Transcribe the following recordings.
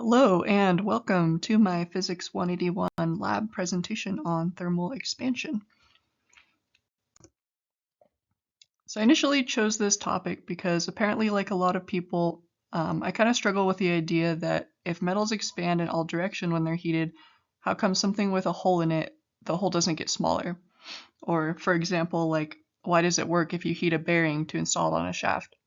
Hello and welcome to my Physics 181 lab presentation on thermal expansion. So I initially chose this topic because apparently, like a lot of people, I kind of struggle with the idea that if metals expand in all directions when they're heated, how come something with a hole in it, the hole doesn't get smaller? Or for example, like why does it work if you heat a bearing to install it on a shaft?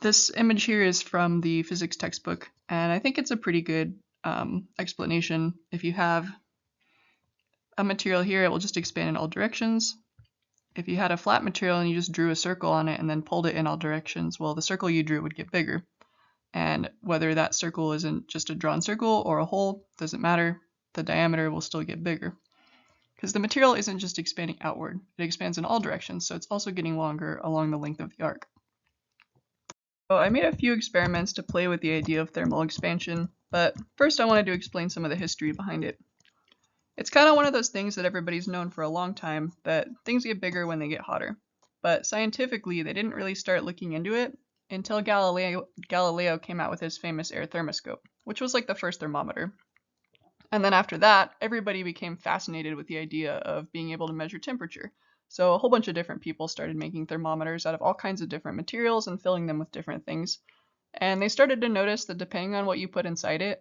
This image here is from the physics textbook, and I think it's a pretty good explanation. If you have a material here, it will just expand in all directions. If you had a flat material and you just drew a circle on it and then pulled it in all directions, well, the circle you drew would get bigger. And whether that circle isn't just a drawn circle or a hole, doesn't matter. The diameter will still get bigger. Because the material isn't just expanding outward, it expands in all directions, so it's also getting longer along the length of the arc. So I made a few experiments to play with the idea of thermal expansion, but first I wanted to explain some of the history behind it. It's kind of one of those things that everybody's known for a long time, that things get bigger when they get hotter. But scientifically, they didn't really start looking into it until Galileo came out with his famous air thermoscope, which was like the first thermometer. And then after that, everybody became fascinated with the idea of being able to measure temperature. So a whole bunch of different people started making thermometers out of all kinds of different materials and filling them with different things. And they started to notice that depending on what you put inside it,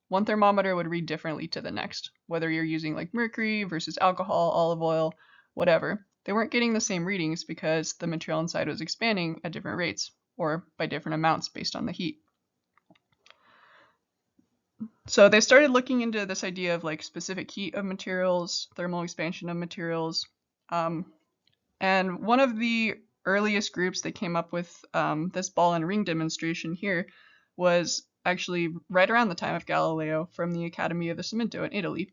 one thermometer would read differently to the next, whether you're using like mercury versus alcohol, olive oil, whatever. They weren't getting the same readings because the material inside was expanding at different rates, or by different amounts based on the heat. So they started looking into this idea of like specific heat of materials, thermal expansion of materials, and one of the earliest groups that came up with this ball and ring demonstration here was actually right around the time of Galileo from the Academy of the Cimento in Italy.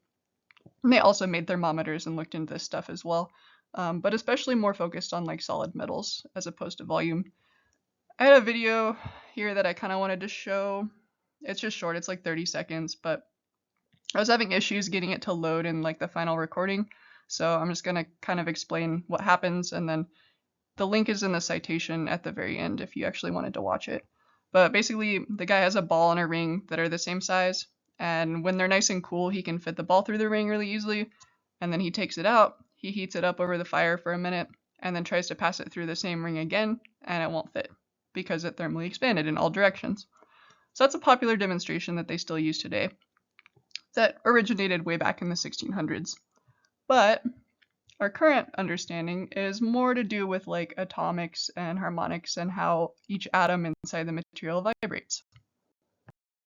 And they also made thermometers and looked into this stuff as well, but especially more focused on like solid metals as opposed to volume. I had a video here that I kind of wanted to show. It's just short, it's like 30 seconds, but I was having issues getting it to load in like the final recording. So I'm just gonna kind of explain what happens, and then the link is in the citation at the very end if you actually wanted to watch it. But basically, the guy has a ball and a ring that are the same size, and when they're nice and cool, he can fit the ball through the ring really easily, and then he takes it out, he heats it up over the fire for a minute, and then tries to pass it through the same ring again, and it won't fit, because it thermally expanded in all directions. So that's a popular demonstration that they still use today, that originated way back in the 1600s. But our current understanding is more to do with like atomics and harmonics and how each atom inside the material vibrates.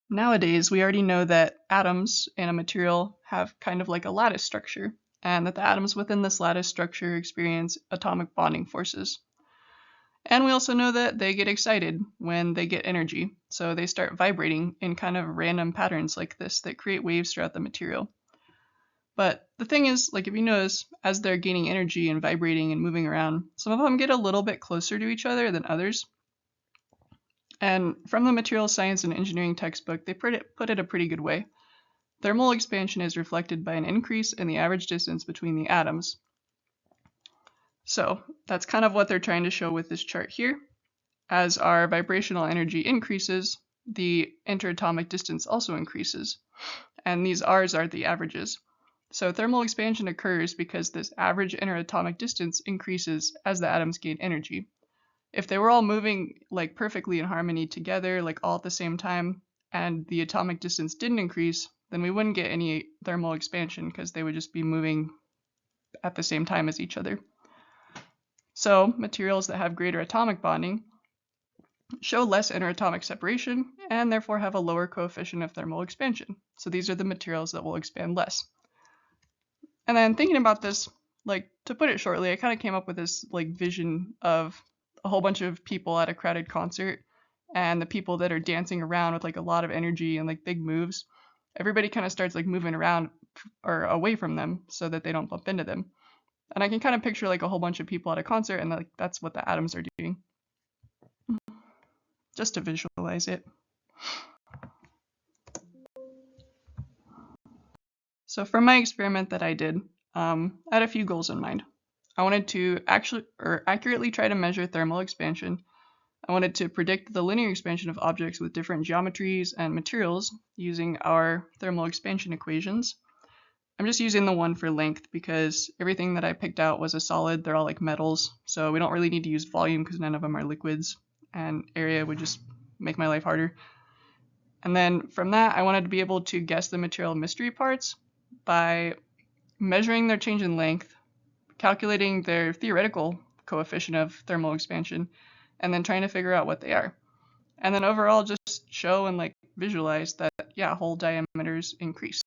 Nowadays, we already know that atoms in a material have kind of like a lattice structure, and that the atoms within this lattice structure experience atomic bonding forces. And we also know that they get excited when they get energy, so they start vibrating in kind of random patterns like this that create waves throughout the material. But the thing is, like if you notice, as they're gaining energy and vibrating and moving around, some of them get a little bit closer to each other than others. And from the material science and engineering textbook, they put it a pretty good way. Thermal expansion is reflected by an increase in the average distance between the atoms. So that's kind of what they're trying to show with this chart here. As our vibrational energy increases, the interatomic distance also increases. And these R's are the averages. So thermal expansion occurs because this average interatomic distance increases as the atoms gain energy. If they were all moving like perfectly in harmony together, like all at the same time, and the atomic distance didn't increase, then we wouldn't get any thermal expansion because they would just be moving at the same time as each other. So materials that have greater atomic bonding show less interatomic separation and therefore have a lower coefficient of thermal expansion. So these are the materials that will expand less. And then thinking about this, like to put it shortly, I kind of came up with this like vision of a whole bunch of people at a crowded concert, and the people that are dancing around with like a lot of energy and like big moves, everybody kind of starts like moving around or away from them so that they don't bump into them. And I can kind of picture like a whole bunch of people at a concert, and like that's what the atoms are doing. Just to visualize it. So for my experiment that I did, I had a few goals in mind. I wanted to accurately try to measure thermal expansion. I wanted to predict the linear expansion of objects with different geometries and materials using our thermal expansion equations. I'm just using the one for length because everything that I picked out was a solid. They're all like metals, so we don't really need to use volume because none of them are liquids, and area would just make my life harder. And then from that, I wanted to be able to guess the material mystery parts by measuring their change in length, calculating their theoretical coefficient of thermal expansion, and then trying to figure out what they are. And then overall just show and like visualize that, yeah, hole diameters increase.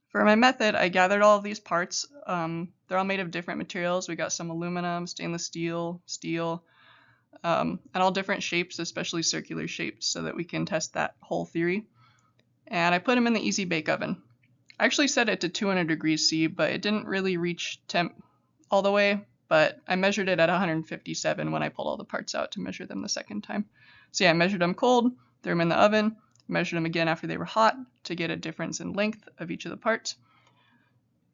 For my method, I gathered all of these parts. They're all made of different materials. We got some aluminum, stainless steel, and all different shapes, especially circular shapes, so that we can test that whole theory. And I put them in the easy bake oven. I actually set it to 200 degrees C, but it didn't really reach temp all the way, but I measured it at 157 when I pulled all the parts out to measure them the second time. So yeah, I measured them cold, threw them in the oven, measured them again after they were hot to get a difference in length of each of the parts,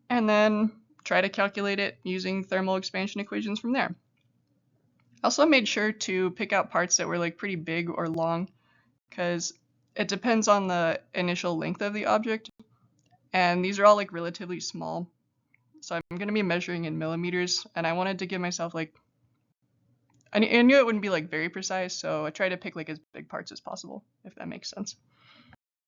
and then try to calculate it using thermal expansion equations from there. I also made sure to pick out parts that were like pretty big or long because it depends on the initial length of the object, and these are all like relatively small. So I'm going to be measuring in millimeters, and I wanted to give myself like, I knew it wouldn't be like very precise, so I tried to pick like as big parts as possible, if that makes sense.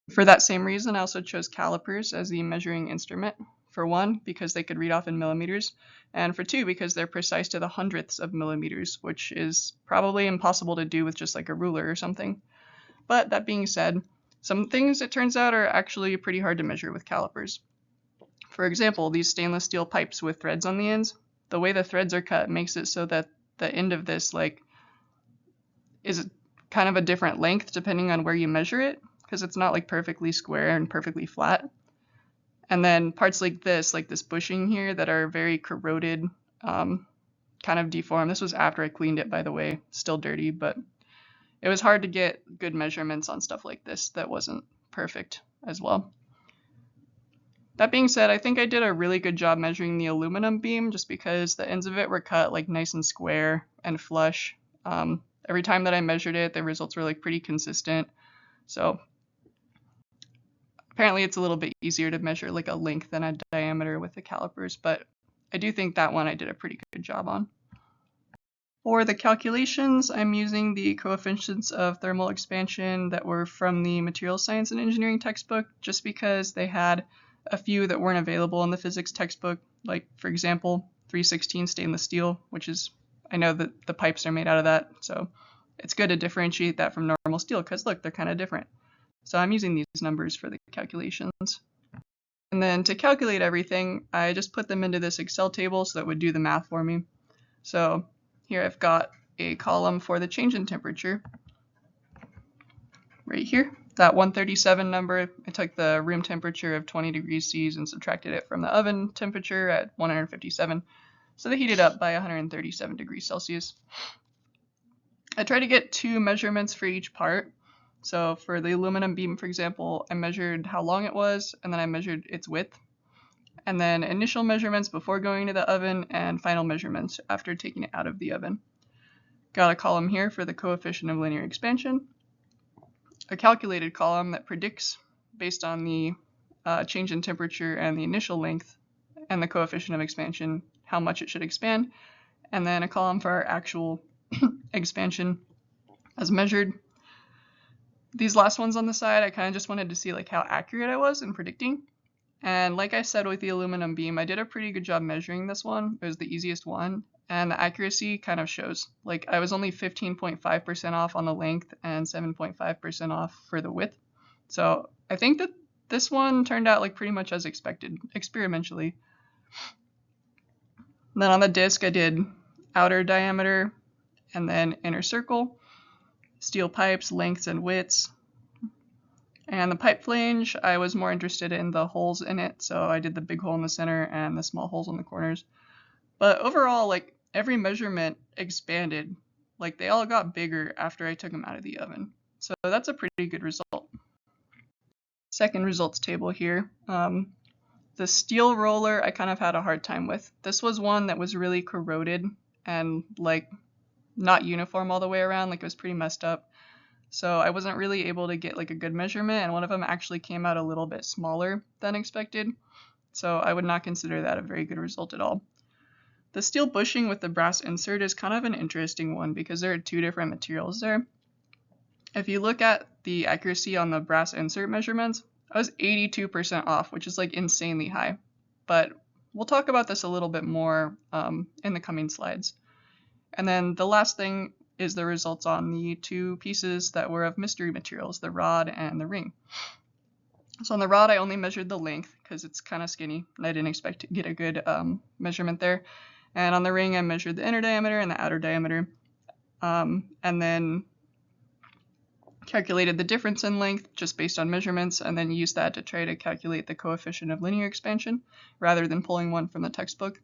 For that same reason, I also chose calipers as the measuring instrument. For one, because they could read off in millimeters, and for two, because they're precise to the hundredths of millimeters, which is probably impossible to do with just like a ruler or something. But that being said, some things it turns out are actually pretty hard to measure with calipers. For example, these stainless steel pipes with threads on the ends, the way the threads are cut makes it so that the end of this like is kind of a different length depending on where you measure it, because it's not like perfectly square and perfectly flat. And then parts like this bushing here that are very corroded, kind of deformed. This was after I cleaned it, by the way, still dirty, but it was hard to get good measurements on stuff like this that wasn't perfect as well. That being said, I think I did a really good job measuring the aluminum beam just because the ends of it were cut like nice and square and flush. Every time that I measured it, the results were like pretty consistent. So apparently it's a little bit easier to measure like a length than a diameter with the calipers, but I do think that one I did a pretty good job on. For the calculations, I'm using the coefficients of thermal expansion that were from the materials science and engineering textbook, just because they had a few that weren't available in the physics textbook, like for example 316 stainless steel, which is, I know that the pipes are made out of that, so it's good to differentiate that from normal steel because look, they're kind of different. So I'm using these numbers for the calculations. And then to calculate everything, I just put them into this Excel table so that would do the math for me. So here I've got a column for the change in temperature right here. That 137 number, I took the room temperature of 20 degrees C and subtracted it from the oven temperature at 157. So they heated up by 137 degrees Celsius. I tried to get two measurements for each part. So for the aluminum beam, for example, I measured how long it was, and then I measured its width. And then initial measurements before going to the oven, and final measurements after taking it out of the oven. Got a column here for the coefficient of linear expansion, a calculated column that predicts, based on the change in temperature and the initial length and the coefficient of expansion, how much it should expand, and then a column for our actual expansion as measured. These last ones on the side, I kind of just wanted to see like how accurate I was in predicting. And like I said with the aluminum beam, I did a pretty good job measuring this one. It was the easiest one, and the accuracy kind of shows. Like I was only 15.5% off on the length and 7.5% off for the width. So I think that this one turned out like pretty much as expected, experimentally. And then on the disc, I did outer diameter and then inner circle, steel pipes, lengths and widths. And the pipe flange, I was more interested in the holes in it, so I did the big hole in the center and the small holes on the corners. But overall, like every measurement expanded, like they all got bigger after I took them out of the oven. So that's a pretty good result. Second results table here. The steel roller I kind of had a hard time with. This was one that was really corroded and like not uniform all the way around, like it was pretty messed up. So I wasn't really able to get like a good measurement, and one of them actually came out a little bit smaller than expected. So I would not consider that a very good result at all. The steel bushing with the brass insert is kind of an interesting one because there are two different materials there. If you look at the accuracy on the brass insert measurements, I was 82% off, which is like insanely high. But we'll talk about this a little bit more in the coming slides. And then the last thing is the results on the two pieces that were of mystery materials, the rod and the ring. So on the rod, I only measured the length because it's kind of skinny, and I didn't expect to get a good measurement there. And on the ring, I measured the inner diameter and the outer diameter, and then calculated the difference in length just based on measurements, and then used that to try to calculate the coefficient of linear expansion rather than pulling one from the textbook.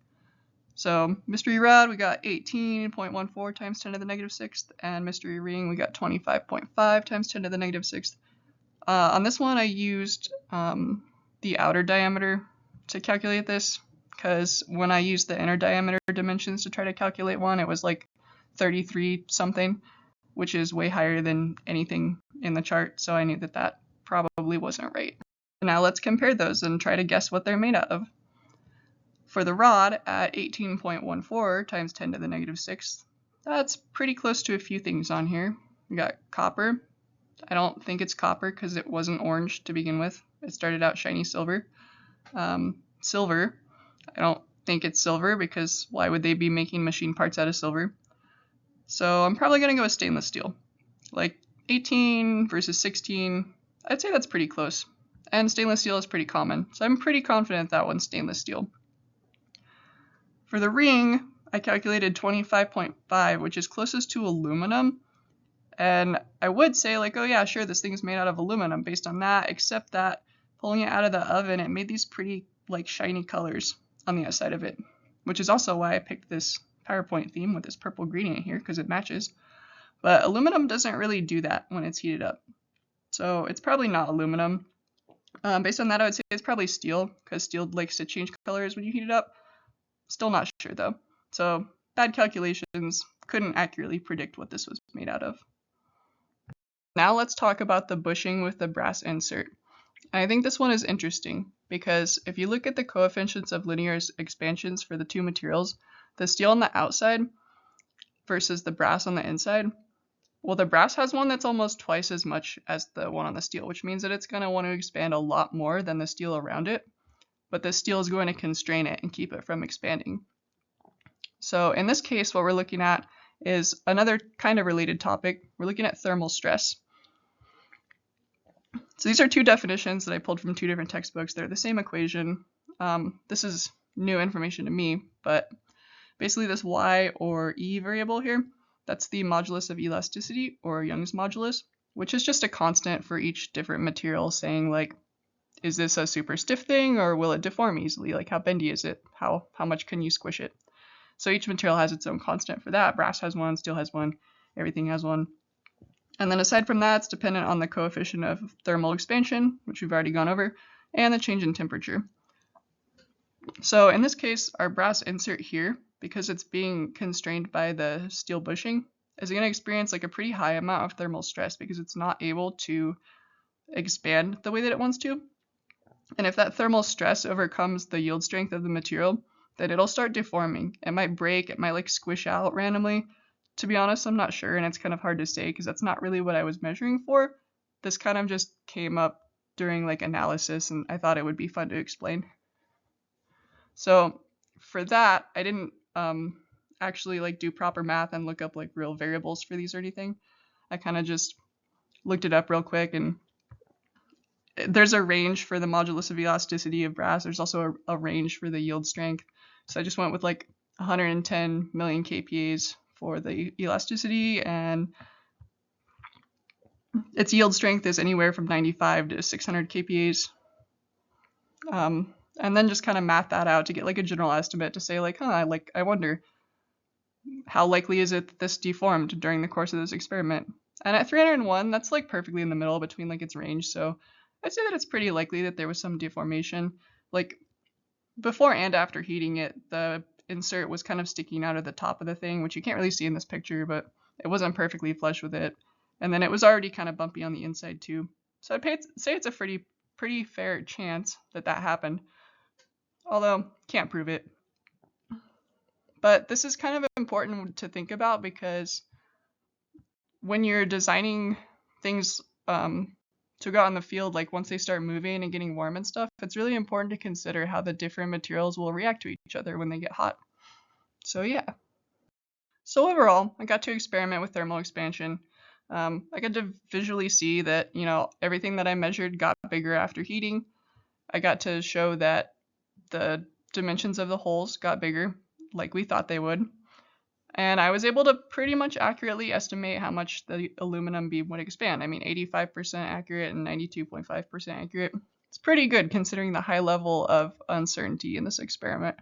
So mystery rod, we got 18.14 times 10 to the negative sixth, and mystery ring, we got 25.5 times 10 to the negative sixth. On this one, I used the outer diameter to calculate this, because when I used the inner diameter dimensions to try to calculate one, it was like 33 something, which is way higher than anything in the chart, so I knew that that probably wasn't right. Now let's compare those and try to guess what they're made out of. For the rod, at 18.14 times 10 to the negative sixth, that's pretty close to a few things on here. We got copper. I don't think it's copper because it wasn't orange to begin with. It started out shiny silver. Silver. I don't think it's silver because why would they be making machine parts out of silver? So I'm probably going to go with stainless steel. Like 18 versus 16, I'd say that's pretty close. And stainless steel is pretty common, so I'm pretty confident that one's stainless steel. For the ring, I calculated 25.5, which is closest to aluminum. And I would say like, oh yeah, sure, this thing's made out of aluminum based on that, except that pulling it out of the oven, it made these pretty like shiny colors on the outside of it, which is also why I picked this PowerPoint theme with this purple gradient here because it matches. But aluminum doesn't really do that when it's heated up. So it's probably not aluminum. Based on that, I would say it's probably steel because steel likes to change colors when you heat it up. Still not sure though. So bad calculations, couldn't accurately predict what this was made out of. Now let's talk about the bushing with the brass insert. And I think this one is interesting because if you look at the coefficients of linear expansions for the two materials, the steel on the outside versus the brass on the inside, well, the brass has one that's almost twice as much as the one on the steel, which means that it's going to want to expand a lot more than the steel around it, but the steel is going to constrain it and keep it from expanding. So in this case, what we're looking at is another kind of related topic. We're looking at thermal stress. So these are two definitions that I pulled from two different textbooks. They're the same equation. This is new information to me, but basically this y or e variable here, that's the modulus of elasticity, or Young's modulus, which is just a constant for each different material, saying like, is this a super stiff thing or will it deform easily? Like how bendy is it? How much can you squish it? So each material has its own constant for that. Brass has one, steel has one, everything has one. And then aside from that, it's dependent on the coefficient of thermal expansion, which we've already gone over, and the change in temperature. So in this case, our brass insert here, because it's being constrained by the steel bushing, is going to experience like a pretty high amount of thermal stress because it's not able to expand the way that it wants to. And if that thermal stress overcomes the yield strength of the material, then it'll start deforming. It might break, it might like squish out randomly. To be honest, I'm not sure, and it's kind of hard to say because that's not really what I was measuring for. This kind of just came up during like analysis, and I thought it would be fun to explain. So for that, I didn't actually like do proper math and look up like real variables for these or anything. I kind of just looked it up real quick, and there's a range for the modulus of elasticity of brass. There's also a range for the yield strength. So I just went with like 110 million kPas for the elasticity, and its yield strength is anywhere from 95 to 600 kPas. And then just kind of math that out to get like a general estimate to say like, I wonder how likely is it that this deformed during the course of this experiment. And at 301, that's like perfectly in the middle between like its range. So I'd say that it's pretty likely that there was some deformation. Like before and after heating it, the insert was kind of sticking out of the top of the thing, which you can't really see in this picture, but it wasn't perfectly flush with it. And then it was already kind of bumpy on the inside too. So I'd say it's a pretty fair chance that that happened, although can't prove it. But this is kind of important to think about because when you're designing things to go out in the field, like once they start moving and getting warm and stuff, it's really important to consider how the different materials will react to each other when they get hot. So yeah. So overall, I got to experiment with thermal expansion. I got to visually see that, everything that I measured got bigger after heating. I got to show that the dimensions of the holes got bigger, like we thought they would. And I was able to pretty much accurately estimate how much the aluminum beam would expand. I mean, 85% accurate and 92.5% accurate. It's pretty good considering the high level of uncertainty in this experiment.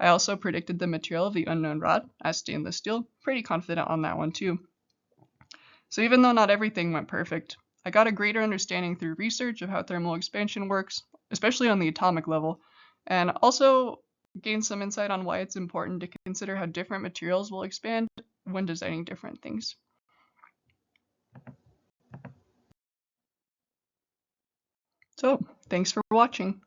I also predicted the material of the unknown rod as stainless steel. Pretty confident on that one too. So even though not everything went perfect, I got a greater understanding through research of how thermal expansion works, especially on the atomic level, and also gained some insight on why it's important to consider how different materials will expand when designing different things. So, thanks for watching.